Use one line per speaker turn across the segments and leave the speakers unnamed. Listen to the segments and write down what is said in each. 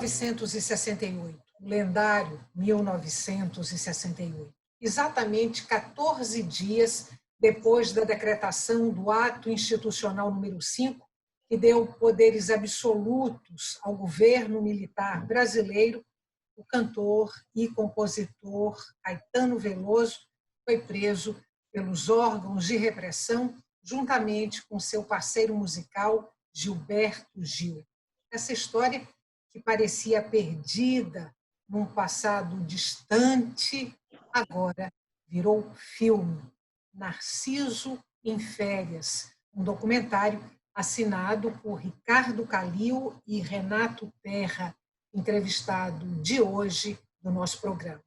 1968, o lendário 1968, exatamente 14 dias depois da decretação do Ato Institucional número 5, que deu poderes absolutos ao governo militar brasileiro, o cantor e compositor Caetano Veloso foi preso pelos órgãos de repressão, juntamente com seu parceiro musical Gilberto Gil. Essa história, que parecia perdida num passado distante, agora virou filme. Narciso em Férias, um documentário assinado por Ricardo Calil e Renato Terra, entrevistado de hoje no nosso programa.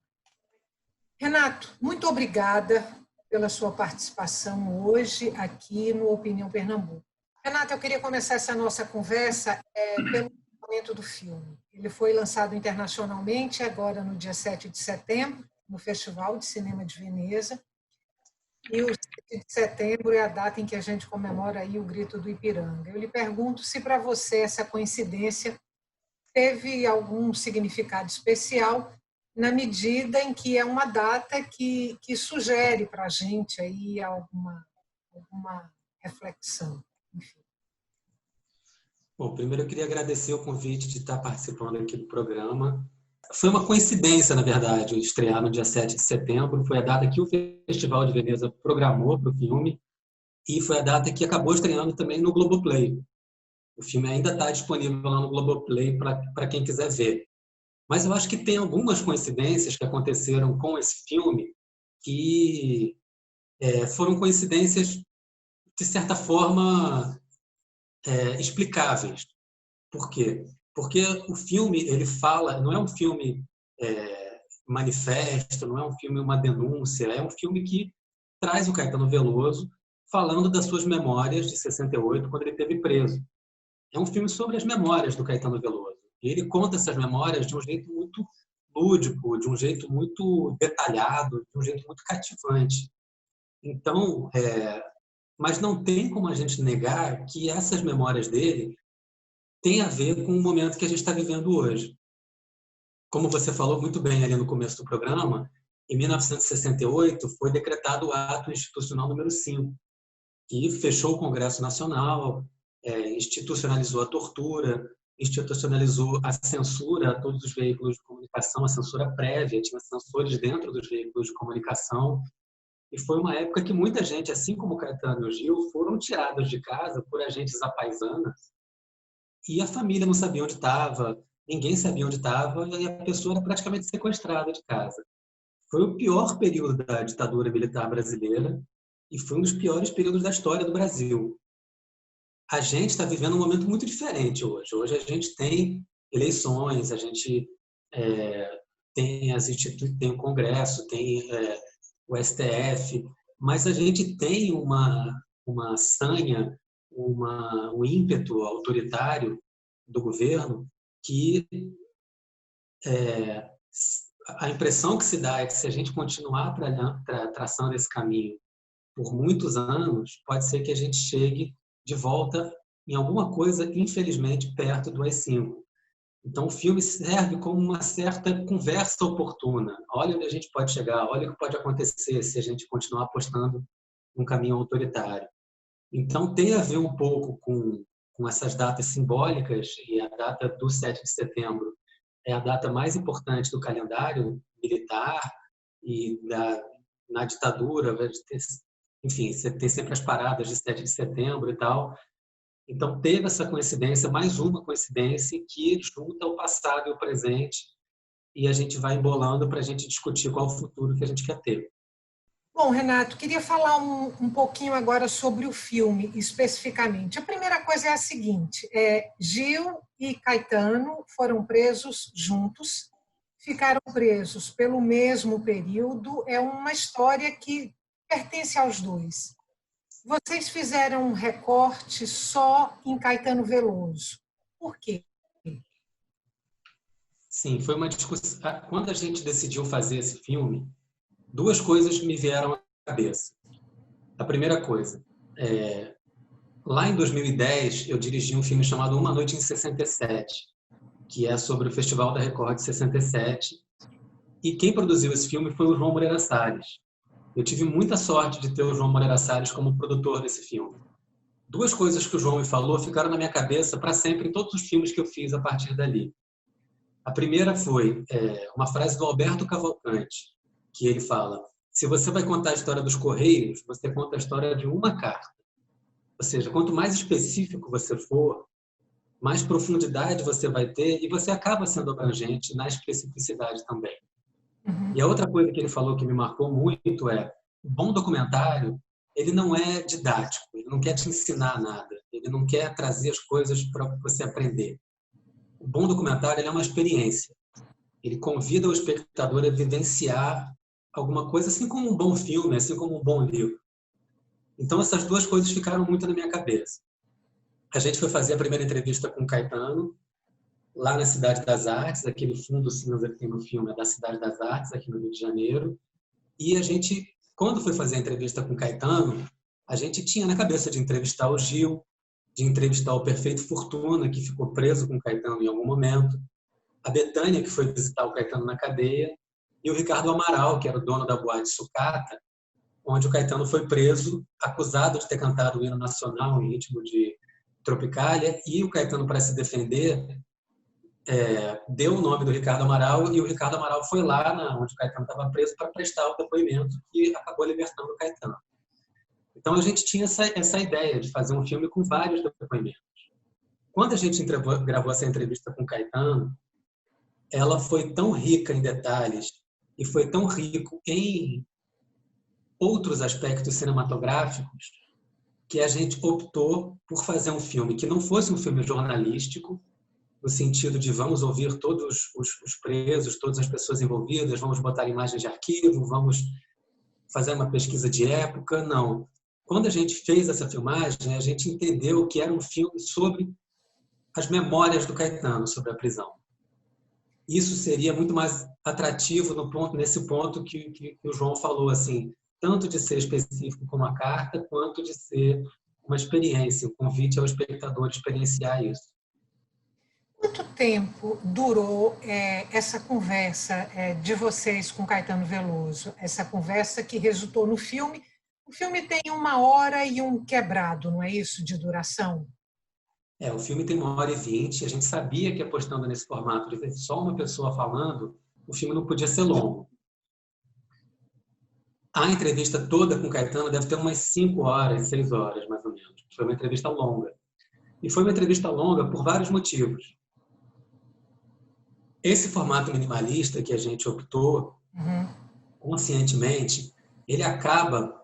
Renato, muito obrigada pela sua participação hoje aqui no Opinião Pernambuco. Renato, eu queria começar essa nossa conversa pelo lançamento do filme. Ele foi lançado internacionalmente agora no dia 7 de setembro, no Festival de Cinema de Veneza. E o 7 de setembro é a data em que a gente comemora aí o Grito do Ipiranga. Eu lhe pergunto se para você essa coincidência teve algum significado especial, na medida em que é uma data que sugere para a gente aí alguma reflexão. Enfim.
Bom, primeiro eu queria agradecer o convite de estar participando aqui do programa. Foi uma coincidência, na verdade, eu estrear no dia 7 de setembro. Foi a data que o Festival de Veneza programou para o filme e foi a data que acabou estreando também no Globoplay. O filme ainda está disponível lá no Globoplay para quem quiser ver. Mas eu acho que tem algumas coincidências que aconteceram com esse filme que foram coincidências, de certa forma, explicáveis. Por quê? Porque o filme, ele fala, não é um filme manifesto, não é um filme uma denúncia, é um filme que traz o Caetano Veloso falando das suas memórias de 68, quando ele esteve preso. É um filme sobre as memórias do Caetano Veloso. E ele conta essas memórias de um jeito muito lúdico, de um jeito muito detalhado, de um jeito muito cativante. Então, mas não tem como a gente negar que essas memórias dele têm a ver com o momento que a gente está vivendo hoje. Como você falou muito bem ali no começo do programa, em 1968 foi decretado o Ato Institucional número 5, que fechou o Congresso Nacional, institucionalizou a tortura, institucionalizou a censura a todos os veículos de comunicação, a censura prévia, tinha censores dentro dos veículos de comunicação, e foi uma época que muita gente, assim como Caetano e o Gil, foram tirados de casa por agentes à paisana, e a família não sabia onde estava, ninguém sabia onde estava, e a pessoa era praticamente sequestrada de casa. Foi o pior período da ditadura militar brasileira e foi um dos piores períodos da história do Brasil. A gente está vivendo um momento muito diferente hoje. Hoje a gente tem eleições, a gente tem tem o Congresso, tem o STF, mas a gente tem uma sanha, um ímpeto autoritário do governo que a impressão que se dá é que se a gente continuar traçando esse caminho por muitos anos, pode ser que a gente chegue de volta em alguma coisa, infelizmente, perto do AI-5. Então, o filme serve como uma certa conversa oportuna. Olha onde a gente pode chegar, olha o que pode acontecer se a gente continuar apostando num caminho autoritário. Então, tem a ver um pouco com essas datas simbólicas, e a data do 7 de setembro é a data mais importante do calendário militar e na ditadura, enfim, você tem sempre as paradas de 7 de setembro e tal. Então, teve essa coincidência, mais uma coincidência, que junta o passado e o presente e a gente vai embolando para a gente discutir qual é o futuro que a gente quer ter.
Bom, Renato, queria falar um pouquinho agora sobre o filme, especificamente. A primeira coisa é a seguinte, Gil e Caetano foram presos juntos, ficaram presos pelo mesmo período, é uma história que pertence aos dois. Vocês fizeram um recorte só em Caetano Veloso. Por quê?
Sim, foi uma discussão. Quando a gente decidiu fazer esse filme, duas coisas me vieram à cabeça. A primeira coisa, lá em 2010, eu dirigi um filme chamado Uma Noite em 67. que é sobre o Festival da Record de 67. E quem produziu esse filme foi o João Moreira Salles. Eu tive muita sorte de ter o João Moreira Salles como produtor desse filme. Duas coisas que o João me falou ficaram na minha cabeça para sempre em todos os filmes que eu fiz a partir dali. A primeira foi uma frase do Alberto Cavalcante, que ele fala: se você vai contar a história dos Correios, você conta a história de uma carta. Ou seja, quanto mais específico você for, mais profundidade você vai ter e você acaba sendo abrangente na especificidade também. E a outra coisa que ele falou que me marcou muito é: o bom documentário, ele não é didático, ele não quer te ensinar nada, ele não quer trazer as coisas para você aprender. O bom documentário, ele é uma experiência. Ele convida o espectador a vivenciar alguma coisa, assim como um bom filme, assim como um bom livro. Então, essas duas coisas ficaram muito na minha cabeça. A gente foi fazer a primeira entrevista com o Caetano, lá na Cidade das Artes, aquele fundo cinza que tem no filme é da Cidade das Artes, aqui no Rio de Janeiro. E a gente, quando foi fazer a entrevista com o Caetano, a gente tinha na cabeça de entrevistar o Gil, de entrevistar o Perfeito Fortuna, que ficou preso com o Caetano em algum momento, a Bethânia, que foi visitar o Caetano na cadeia, e o Ricardo Amaral, que era o dono da boate Sucata, onde o Caetano foi preso, acusado de ter cantado o hino nacional em ritmo de Tropicália, e o Caetano, para se defender, deu o nome do Ricardo Amaral, e o Ricardo Amaral foi lá onde o Caetano estava preso para prestar o depoimento, e acabou libertando o Caetano. Então, a gente tinha essa ideia de fazer um filme com vários depoimentos. Quando a gente gravou essa entrevista com o Caetano, ela foi tão rica em detalhes e foi tão rico em outros aspectos cinematográficos que a gente optou por fazer um filme que não fosse um filme jornalístico, no sentido de vamos ouvir todos os presos, todas as pessoas envolvidas, vamos botar imagens de arquivo, vamos fazer uma pesquisa de época. Não. Quando a gente fez essa filmagem, a gente entendeu que era um filme sobre as memórias do Caetano sobre a prisão. Isso seria muito mais atrativo nesse ponto que o João falou, assim, tanto de ser específico como a carta, quanto de ser uma experiência, um convite ao espectador experienciar isso.
Quanto tempo durou essa conversa de vocês com Caetano Veloso? Essa conversa que resultou no filme. O filme tem 1h e um quebrado, não é isso, de duração?
O filme tem 1h20. A gente sabia que apostando nesse formato de ter só uma pessoa falando, o filme não podia ser longo. A entrevista toda com o Caetano deve ter umas 5 horas, 6 horas, mais ou menos. Foi uma entrevista longa. E foi uma entrevista longa por vários motivos. Esse formato minimalista que a gente optou, conscientemente, ele acaba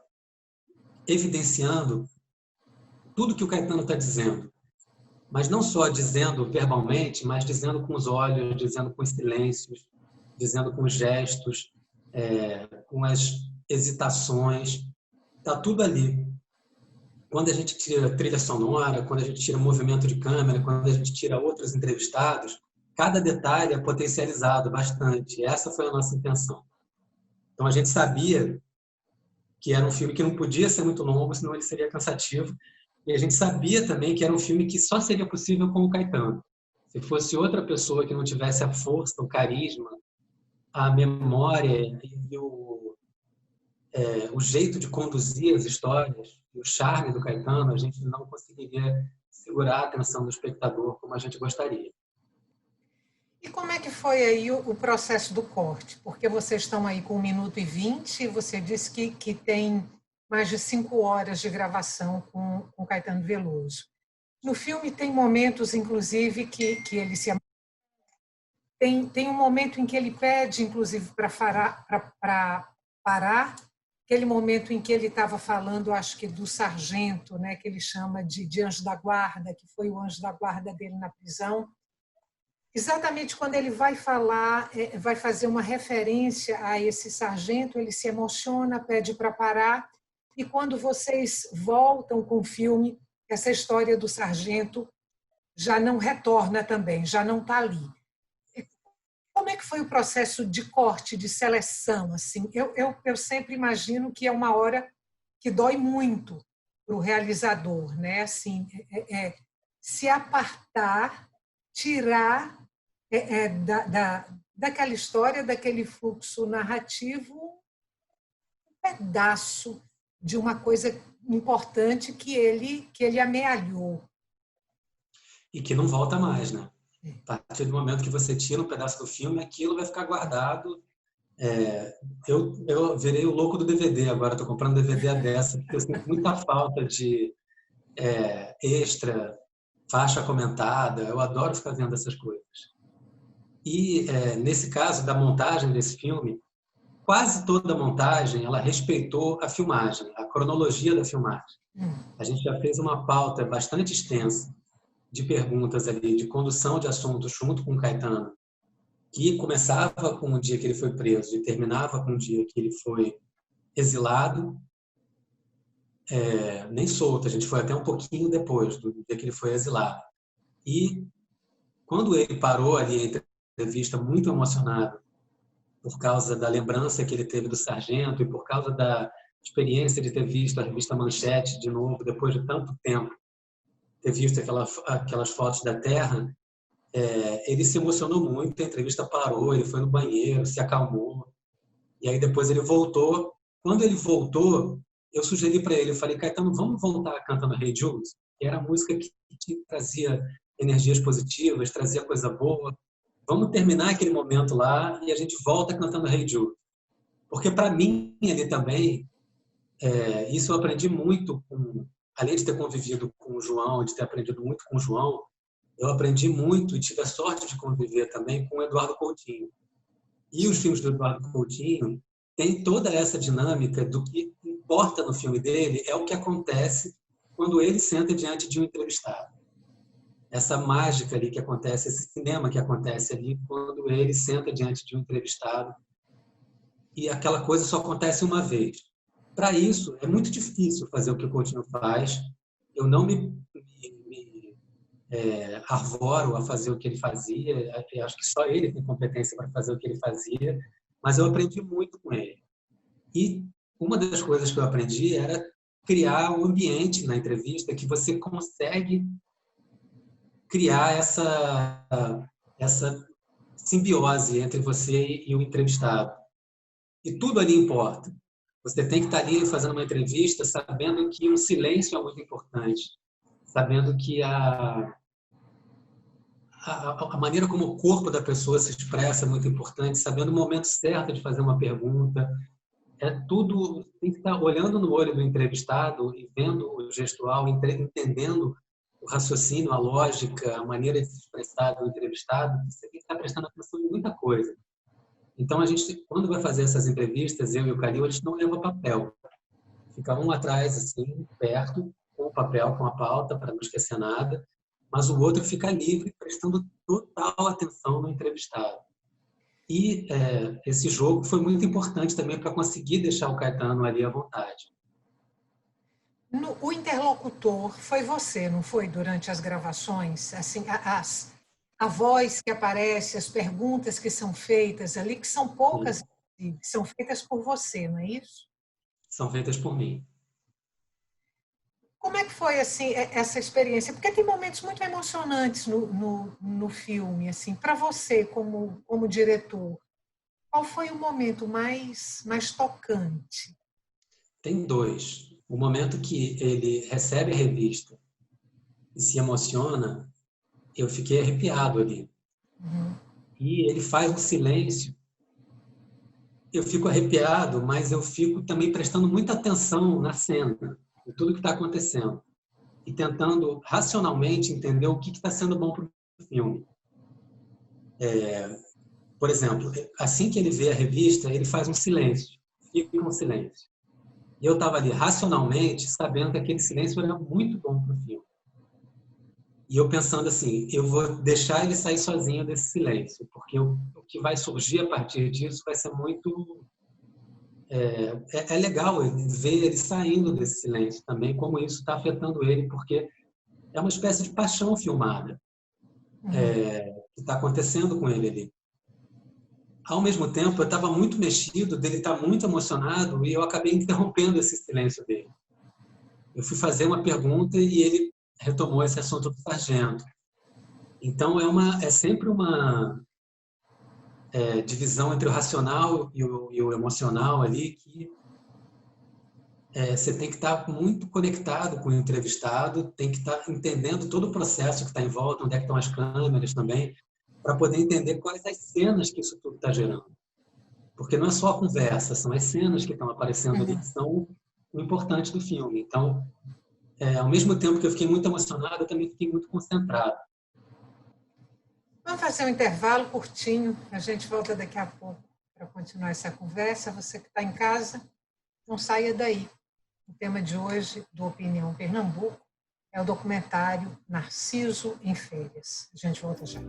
evidenciando tudo que o Caetano está dizendo. Mas não só dizendo verbalmente, mas dizendo com os olhos, dizendo com os silêncios, dizendo com os gestos, com as hesitações. Está tudo ali. Quando a gente tira trilha sonora, quando a gente tira movimento de câmera, quando a gente tira outros entrevistados, cada detalhe é potencializado bastante. Essa foi a nossa intenção. Então, a gente sabia que era um filme que não podia ser muito longo, senão ele seria cansativo. E a gente sabia também que era um filme que só seria possível com o Caetano. Se fosse outra pessoa que não tivesse a força, o carisma, a memória e o jeito de conduzir as histórias, e o charme do Caetano, a gente não conseguiria segurar a atenção do espectador como a gente gostaria.
E como é que foi aí o processo do corte? Porque vocês estão aí com 1h20, você disse que tem mais de 5 horas de gravação com Caetano Veloso. No filme tem momentos, inclusive, que ele se... Tem um momento em que ele pede, inclusive, para parar, aquele momento em que ele estava falando, acho que do sargento, né, que ele chama de anjo da guarda, que foi o anjo da guarda dele na prisão. Exatamente quando ele vai falar, vai fazer uma referência a esse sargento, ele se emociona, pede para parar, e quando vocês voltam com o filme, essa história do sargento já não retorna também, já não está ali. Como é que foi o processo de corte, de seleção? Assim, eu sempre imagino que é uma hora que dói muito para o realizador, né? Assim, se apartar, tirar daquela história, daquele fluxo narrativo, um pedaço de uma coisa importante que ele amealhou.
E que não volta mais, né? A partir do momento que você tira um pedaço do filme, aquilo vai ficar guardado. Eu virei o louco do DVD agora, estou comprando DVD a dessa, porque eu sinto muita falta de extra, faixa comentada. Eu adoro ficar vendo essas coisas. E, nesse caso da montagem desse filme, quase toda a montagem ela respeitou a filmagem, a cronologia da filmagem. A gente já fez uma pauta bastante extensa de perguntas ali, de condução de assuntos junto com o Caetano, que começava com o dia que ele foi preso e terminava com o dia que ele foi exilado, nem solto, a gente foi até um pouquinho depois do dia que ele foi exilado. E quando ele parou ali entre a entrevista muito emocionado por causa da lembrança que ele teve do sargento e por causa da experiência de ter visto a revista Manchete de novo, depois de tanto tempo, ter visto aquelas fotos da Terra, ele se emocionou muito, a entrevista parou, ele foi no banheiro, se acalmou, e aí depois ele voltou. Quando ele voltou, eu sugeri para ele, eu falei, Caetano, vamos voltar cantando Hey Jude, que era a música que trazia energias positivas, trazia coisa boa. Vamos terminar aquele momento lá e a gente volta cantando Hey Jude. Porque para mim, ali também, isso eu aprendi muito, além de ter convivido com o João, de ter aprendido muito com o João, eu aprendi muito e tive a sorte de conviver também com o Eduardo Coutinho. E os filmes do Eduardo Coutinho têm toda essa dinâmica do que importa no filme dele é o que acontece quando ele senta diante de um entrevistado. Essa mágica ali que acontece, esse cinema que acontece ali quando ele senta diante de um entrevistado e aquela coisa só acontece uma vez. Para isso, é muito difícil fazer o que o Coutinho faz. Eu não me arvoro a fazer o que ele fazia. Eu acho que só ele tem competência para fazer o que ele fazia, mas eu aprendi muito com ele. E uma das coisas que eu aprendi era criar um ambiente na entrevista que você consegue criar essa simbiose entre você e o entrevistado. E tudo ali importa. Você tem que estar ali fazendo uma entrevista sabendo que um silêncio é muito importante, sabendo que a maneira como o corpo da pessoa se expressa é muito importante, sabendo o momento certo de fazer uma pergunta. Tudo, tem que estar olhando no olho do entrevistado e vendo o gestual, entendendo o raciocínio, a lógica, a maneira de se expressar do entrevistado. Você tem que estar prestando atenção em muita coisa. Então, a gente, quando vai fazer essas entrevistas, eu e o Calil, a gente não leva papel. Fica um atrás, assim, perto, com o papel, com a pauta, para não esquecer nada, mas o outro fica livre, prestando total atenção no entrevistado. E esse jogo foi muito importante também para conseguir deixar o Caetano ali à vontade.
O interlocutor foi você, não foi, durante as gravações? Assim, a voz que aparece, as perguntas que são feitas ali, que são poucas, que são feitas por você, não é isso?
São feitas por mim.
Como é que foi assim essa experiência? Porque tem momentos muito emocionantes no filme, assim, para você como diretor. Qual foi o momento mais tocante?
Tem dois. O momento que ele recebe a revista e se emociona, eu fiquei arrepiado ali.
Uhum.
E ele faz um silêncio. Eu fico arrepiado, mas eu fico também prestando muita atenção na cena, em tudo que está acontecendo. E tentando racionalmente entender o que está sendo bom para o filme. Por exemplo, assim que ele vê a revista, ele faz um silêncio. Fica um silêncio. E eu estava ali racionalmente sabendo que aquele silêncio era muito bom para o filme. E eu pensando assim, eu vou deixar ele sair sozinho desse silêncio, porque o que vai surgir a partir disso vai ser muito... É legal ver ele saindo desse silêncio também, como isso está afetando ele, porque é uma espécie de paixão filmada que está acontecendo com ele ali. Ao mesmo tempo, eu estava muito mexido, dele estar muito emocionado, e eu acabei interrompendo esse silêncio dele. Eu fui fazer uma pergunta e ele retomou esse assunto do sargento. Então, é sempre uma divisão entre o racional e o emocional ali, que você tem que estar muito conectado com o entrevistado, tem que estar entendendo todo o processo que está em volta, onde é que estão as câmeras também, para poder entender quais as cenas que isso tudo está gerando. Porque não é só a conversa, são as cenas que estão aparecendo ali que são o importante do filme. Então, ao mesmo tempo que eu fiquei muito emocionado, eu também fiquei muito concentrado.
Vamos fazer um intervalo curtinho, a gente volta daqui a pouco para continuar essa conversa. Você que está em casa, não saia daí. O tema de hoje do Opinião Pernambuco é o documentário Narciso em Férias. A gente volta já.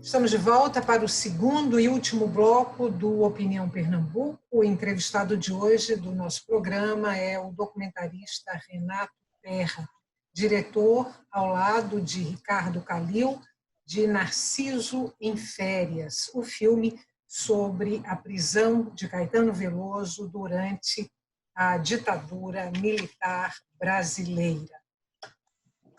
Estamos de volta para o segundo e último bloco do Opinião Pernambuco. O entrevistado de hoje do nosso programa é o documentarista Renato Terra, diretor, ao lado de Ricardo Calil, de Narciso em Férias, o filme sobre a prisão de Caetano Veloso durante a ditadura militar brasileira.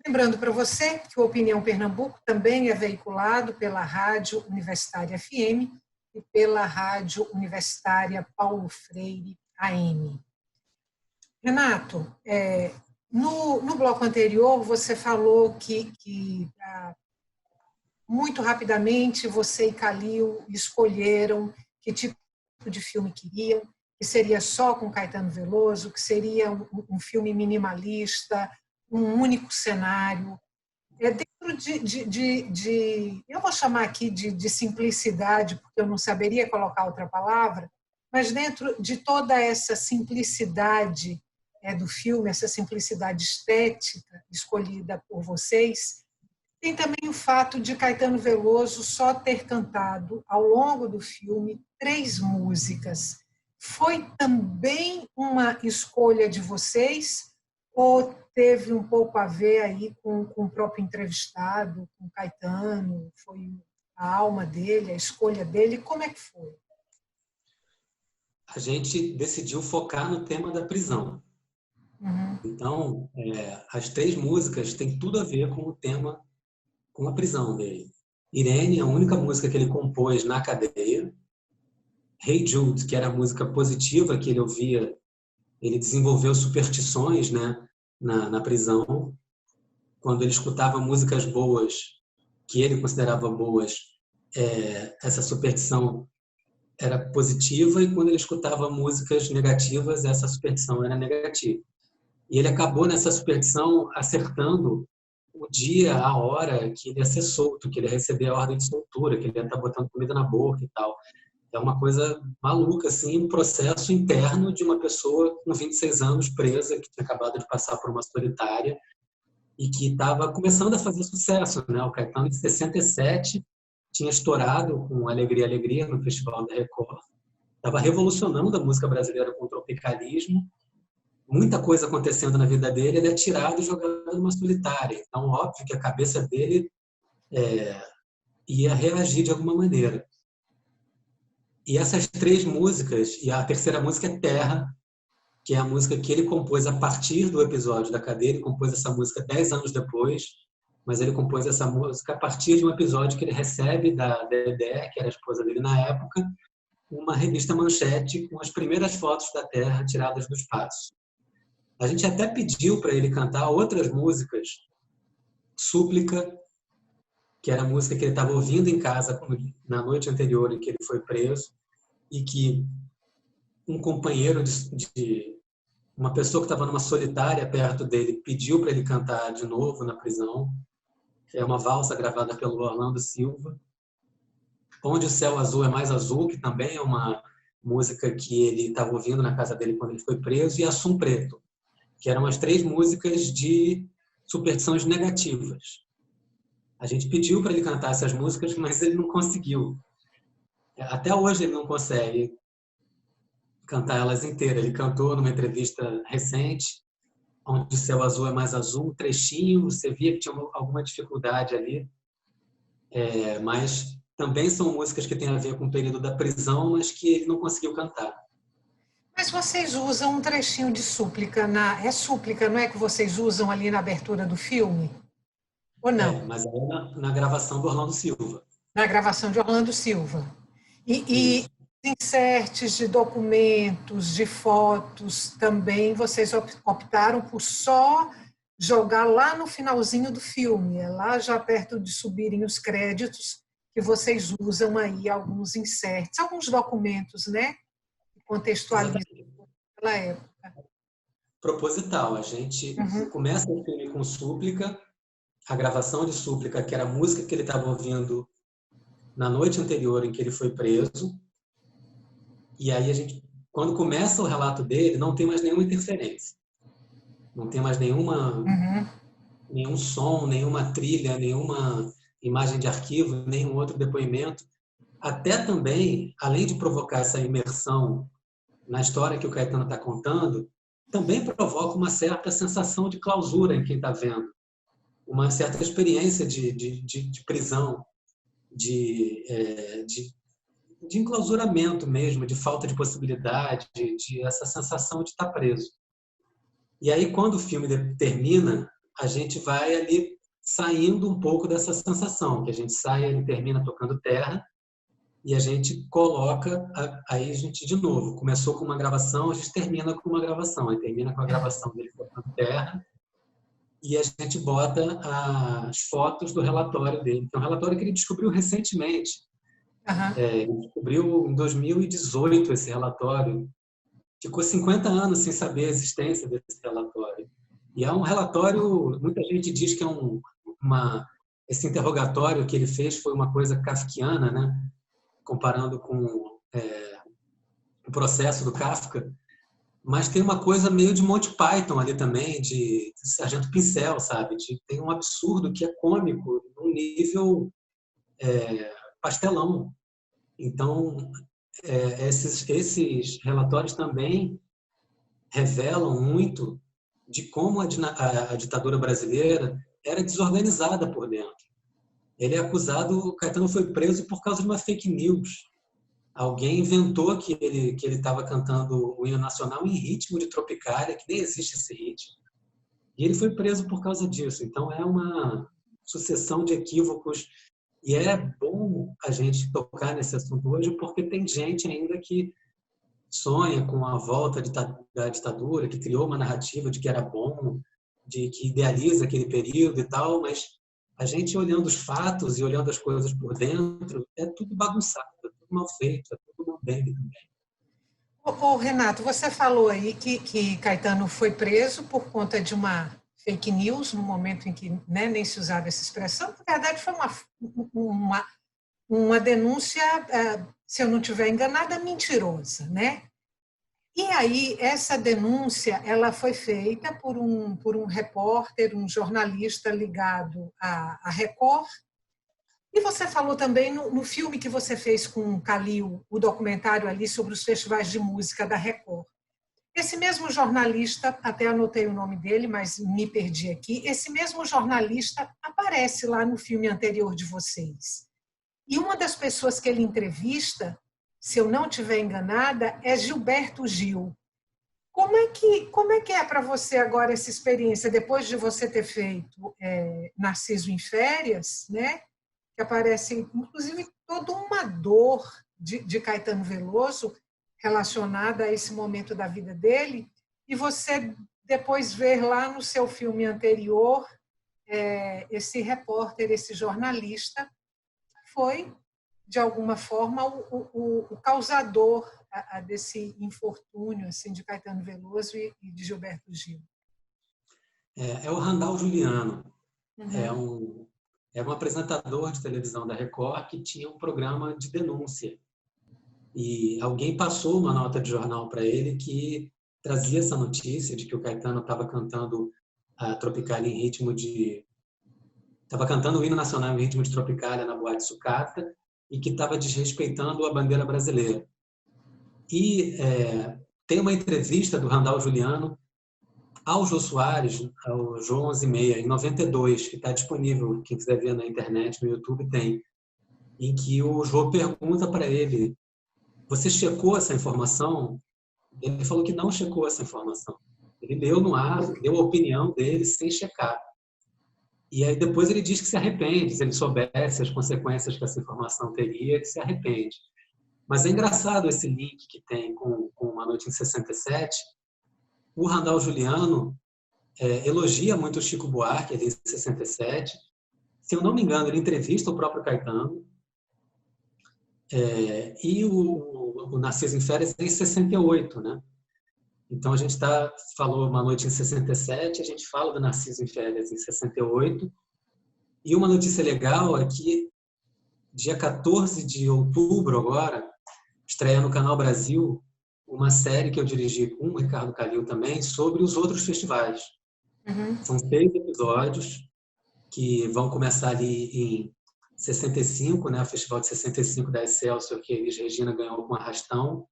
Lembrando para você que o Opinião Pernambuco também é veiculado pela Rádio Universitária FM e pela Rádio Universitária Paulo Freire AM. Renato, no bloco anterior você falou que muito rapidamente você e Calil escolheram que tipo de filme queriam, que seria só com Caetano Veloso, que seria um filme minimalista, um único cenário, dentro eu vou chamar aqui de simplicidade, porque eu não saberia colocar outra palavra, mas dentro de toda essa simplicidade do filme, essa simplicidade estética escolhida por vocês, tem também o fato de Caetano Veloso só ter cantado, ao longo do filme, 3 músicas. Foi também uma escolha de vocês ou teve um pouco a ver aí com o próprio entrevistado, com o Caetano? Foi a alma dele, a escolha dele? Como é que foi?
A gente decidiu focar no tema da prisão. Então, as 3 músicas têm tudo a ver com o tema, com a prisão dele. Irene, a única música que ele compôs na cadeia. Hey Jude, que era a música positiva que ele ouvia, ele desenvolveu superstições, né, na prisão. Quando ele escutava músicas boas, que ele considerava boas, essa superstição era positiva, e quando ele escutava músicas negativas, essa superstição era negativa. E ele acabou nessa superstição acertando o dia, a hora que ele ia ser solto, que ele ia receber a ordem de soltura, que ele ia estar botando comida na boca e tal. É uma coisa maluca, assim, um processo interno de uma pessoa com 26 anos presa, que tinha acabado de passar por uma solitária e que estava começando a fazer sucesso, né? O Caetano, de 67, tinha estourado com Alegria, Alegria no Festival da Record. Estava revolucionando a música brasileira com o tropicalismo. Muita coisa acontecendo na vida dele, ele é tirado e jogado numa solitária. Então, óbvio que a cabeça dele ia reagir de alguma maneira. E essas 3 músicas, e a terceira música é Terra, que é a música que ele compôs a partir do episódio da cadeia. Ele compôs essa música 10 anos depois, mas ele compôs essa música a partir de um episódio que ele recebe da Dedé, que era a esposa dele na época, uma revista Manchete com as primeiras fotos da Terra tiradas do espaço. A gente até pediu para ele cantar outras músicas, Súplica, que era a música que ele estava ouvindo em casa na noite anterior em que ele foi preso, e que um companheiro de uma pessoa que estava numa solitária perto dele pediu para ele cantar de novo na prisão. É uma valsa gravada pelo Orlando Silva. Onde o Céu Azul é Mais Azul, que também é uma música que ele estava ouvindo na casa dele quando ele foi preso, e Assum Preto, que eram as 3 músicas de superstições negativas. A gente pediu para ele cantar essas músicas, mas ele não conseguiu. Até hoje ele não consegue cantar elas inteiras. Ele cantou numa entrevista recente, Onde o Céu Azul é Mais Azul, um trechinho, você via que tinha alguma dificuldade ali. mas também são músicas que têm a ver com o período da prisão, mas que ele não conseguiu cantar.
Mas vocês usam um trechinho de súplica, é súplica, não é que vocês usam ali na abertura do filme? Ou não?
Mas aí na gravação do Orlando Silva.
Na gravação de Orlando Silva. E
Isso.
inserts de documentos, de fotos, também vocês optaram por só jogar lá no finalzinho do filme, lá já perto de subirem os créditos, que vocês usam aí alguns inserts, alguns documentos, né? Que contextualizam aquela época.
Proposital. A gente começa o filme com súplica, a gravação de súplica, que era a música que ele estava ouvindo na noite anterior em que ele foi preso. E aí quando começa o relato dele, não tem mais nenhuma interferência. Não tem mais nenhum som, nenhuma trilha, nenhuma imagem de arquivo, nenhum outro depoimento. Até também, além de provocar essa imersão na história que o Caetano está contando, também provoca uma certa sensação de clausura em quem está vendo. Uma certa experiência de prisão, de enclausuramento mesmo, de falta de possibilidade, de essa sensação de estar preso. E aí, quando o filme termina, a gente vai ali saindo um pouco dessa sensação, que a gente sai, ele termina tocando terra, e a gente coloca, aí a gente de novo, começou com uma gravação, a gente termina com uma gravação, aí termina com a gravação dele tocando terra, e a gente bota as fotos do relatório dele, que é um relatório que ele descobriu recentemente. Ele descobriu em 2018 esse relatório, ficou 50 anos sem saber a existência desse relatório. E é um relatório, muita gente diz que esse interrogatório que ele fez foi uma coisa kafkiana, né? Comparando com o processo do Kafka, mas tem uma coisa meio de Monty Python ali também, de Sargento Pincel, sabe? Tem um absurdo que é cômico, num nível pastelão. Então, esses relatórios também revelam muito de como a ditadura brasileira era desorganizada por dentro. Ele é acusado, o Caetano foi preso por causa de uma fake news. Alguém inventou que ele estava cantando o hino nacional em ritmo de Tropicália, que nem existe esse ritmo. E ele foi preso por causa disso. Então, é uma sucessão de equívocos. E é bom a gente tocar nesse assunto hoje, porque tem gente ainda que sonha com a volta da ditadura, que criou uma narrativa de que era bom, de que idealiza aquele período e tal, mas a gente olhando os fatos e olhando as coisas por dentro, é tudo bagunçado, é tudo mal feito, é tudo mal bem também.
Renato, você falou aí que Caetano foi preso por conta de uma fake news, no momento em que, né, nem se usava essa expressão. Na verdade, foi uma denúncia, se eu não estiver enganada, mentirosa, né? E aí, essa denúncia ela foi feita por um repórter, um jornalista ligado à Record. E você falou também no filme que você fez com o Calil, o documentário ali sobre os festivais de música da Record. Esse mesmo jornalista, até anotei o nome dele, mas me perdi aqui, esse mesmo jornalista aparece lá no filme anterior de vocês. E uma das pessoas que ele entrevista, se eu não estiver enganada, é Gilberto Gil. Como é que é para você agora essa experiência, depois de você ter feito Narciso em Férias, né? Que aparece, inclusive, toda uma dor de Caetano Veloso relacionada a esse momento da vida dele, e você depois ver lá no seu filme anterior esse repórter, esse jornalista, foi, de alguma forma, o causador desse infortúnio assim, de Caetano Veloso e de Gilberto Gil.
É o Randall Juliano. É um apresentador de televisão da Record que tinha um programa de denúncia. E alguém passou uma nota de jornal para ele que trazia essa notícia de que o Caetano estava cantando a Tropicália em ritmo de... Estava cantando o hino nacional em ritmo de Tropicália na Boate Sucata e que estava desrespeitando a bandeira brasileira. E tem uma entrevista do Randall Juliano ao Jô Soares, ao Jô 11:30, em 92, que está disponível, quem quiser ver na internet, no YouTube, tem, em que o Jô pergunta para ele: você checou essa informação? Ele falou que não checou essa informação. Ele leu no ar, deu a opinião dele sem checar. E aí depois ele diz que se arrepende, se ele soubesse as consequências que essa informação teria, ele se arrepende. Mas é engraçado esse link que tem com Uma Noite em 67. O Randall Juliano elogia muito o Chico Buarque ali em 67. Se eu não me engano, ele entrevista o próprio Caetano. E o Narciso em Férias em 68, né? Então a gente falou Uma Noite em 67, a gente fala do Narciso em Férias em 68. E uma notícia legal é que dia 14 de outubro agora, estreia no Canal Brasil uma série que eu dirigi com o Ricardo Calil também sobre os outros festivais.
Uhum.
São 6 episódios que vão começar ali em 65, né? O Festival de 65 da Excelsior, que a Elis Regina ganhou com Arrastão.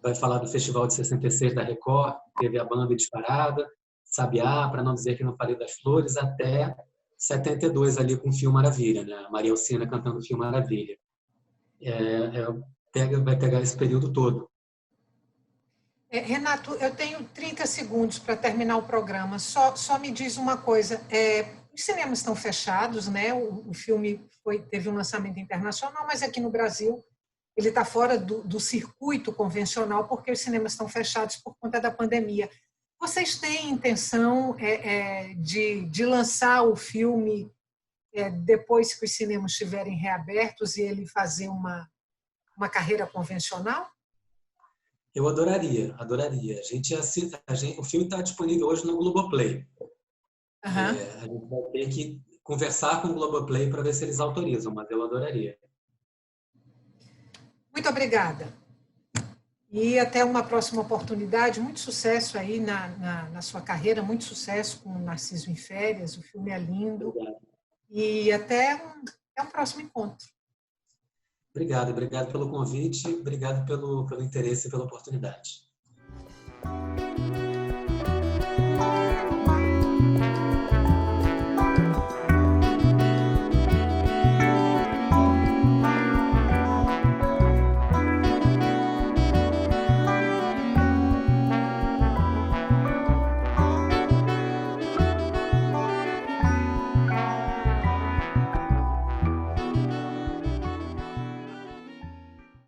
Vai falar do Festival de 66 da Record, teve a Banda Disparada, Sabiá, para não dizer que não falei das Flores, até 72 ali com o Fio Maravilha, né? Maria Alcina cantando Fio Maravilha. Vai pegar esse período todo.
Renato, eu tenho 30 segundos para terminar o programa. Só me diz uma coisa. Os cinemas estão fechados, né? O filme teve um lançamento internacional, mas aqui no Brasil ele está fora do circuito convencional porque os cinemas estão fechados por conta da pandemia. Vocês têm intenção de lançar o filme depois que os cinemas estiverem reabertos e ele fazer uma carreira convencional?
Eu adoraria. O filme está disponível hoje no Globoplay.
Uhum.
A gente vai ter que conversar com o Globoplay para ver se eles autorizam, mas eu adoraria.
Muito obrigada. E até uma próxima oportunidade. Muito sucesso aí na sua carreira, muito sucesso com o Narciso em Férias. O filme é lindo.
Obrigado.
E até um próximo encontro.
Obrigado pelo convite, obrigado pelo interesse e pela oportunidade.